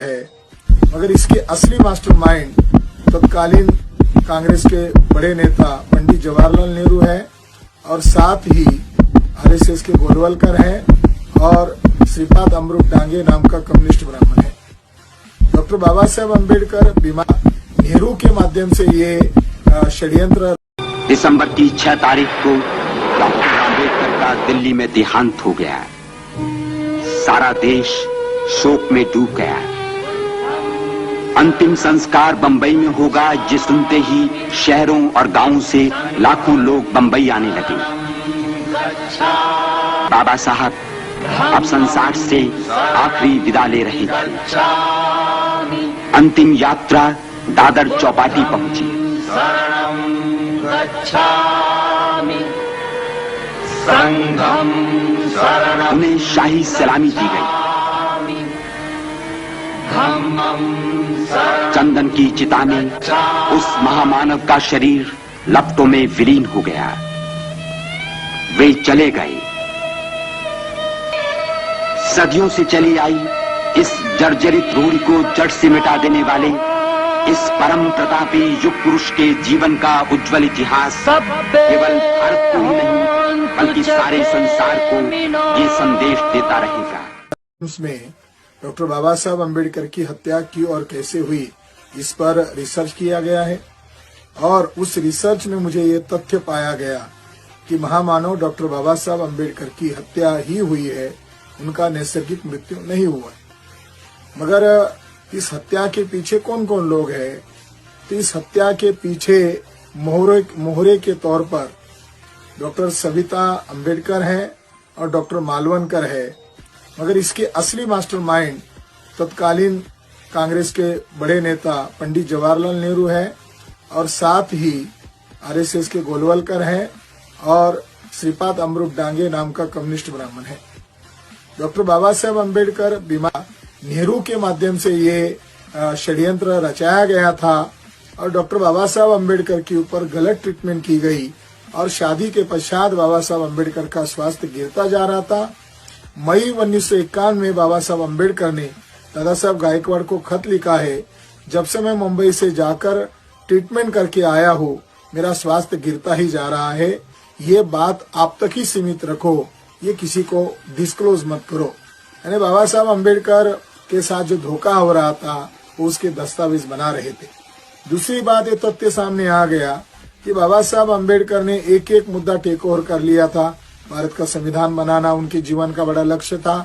है, मगर इसके असली मास्टरमाइंड तत्कालीन कांग्रेस के बड़े नेता पंडित जवाहरलाल नेहरू है और साथ ही आरएसएस के गोलवलकर हैं और श्रीपाद अमरूप डांगे नाम का कम्युनिस्ट ब्राह्मण है। डॉक्टर बाबा साहेब अम्बेडकर नेहरू के माध्यम से ये षड्यंत्र। दिसंबर की 6 तारीख को डॉक्टर अम्बेडकर का दिल्ली में देहांत हो गया। सारा देश शोक में डूब गया। अंतिम संस्कार बंबई में होगा, ये सुनते ही शहरों और गांवों से लाखों लोग बंबई आने लगे। बाबा साहब अब संसार से आखिरी विदा ले रहे थे। अंतिम यात्रा दादर चौपाटी पहुंची। उन्हें शाही सलामी दी गई। चंदन की चिता में उस महामानव का शरीर लपटों में विलीन हो गया। वे चले गए। सदियों से चली आई इस जर्जरित रूढ़ि को जड़ से मिटा देने वाले इस परम प्रतापी युग पुरुष के जीवन का उज्जवल इतिहास केवल भारत को ही नहीं बल्कि सारे संसार को ये संदेश देता रहेगा। उसमें डॉक्टर बाबा साहब अम्बेडकर की हत्या की और कैसे हुई, इस पर रिसर्च किया गया है और उस रिसर्च में मुझे ये तथ्य पाया गया कि महामानव डॉक्टर बाबा साहब अम्बेडकर की हत्या ही हुई है, उनका नैसर्गिक मृत्यु नहीं हुआ। मगर इस हत्या के पीछे कौन कौन लोग हैं, तो इस हत्या के पीछे मोहरे के तौर पर डॉक्टर सविता अम्बेडकर हैं और डॉक्टर मालवणकर है, मगर इसके असली मास्टरमाइंड तत्कालीन कांग्रेस के बड़े नेता पंडित जवाहरलाल नेहरू है और साथ ही आरएसएस के गोलवलकर हैं और श्रीपाद अमरूप डांगे नाम का कम्युनिस्ट ब्राह्मण है। डॉक्टर बाबा साहेब अम्बेडकर नेहरू के माध्यम से ये षड्यंत्र रचाया गया था और डॉक्टर बाबा साहब अम्बेडकर के ऊपर गलत ट्रीटमेंट की गई और शादी के पश्चात बाबा साहब अम्बेडकर का स्वास्थ्य गिरता जा रहा था। मई 1951 में बाबा साहब अम्बेडकर ने दादा साहब गायकवाड़ को खत लिखा है, जब से मैं मुंबई से जाकर ट्रीटमेंट करके आया हूँ मेरा स्वास्थ्य गिरता ही जा रहा है, ये बात आप तक ही सीमित रखो, ये किसी को डिस्क्लोज मत करो। यानी बाबा साहब अम्बेडकर के साथ जो धोखा हो रहा था वो उसके दस्तावेज बना रहे थे। दूसरी बात ये तथ्य सामने आ गया कि बाबा साहब अम्बेडकर ने एक एक मुद्दा टेक ओवर कर लिया था। भारत का संविधान बनाना उनके जीवन का बड़ा लक्ष्य था।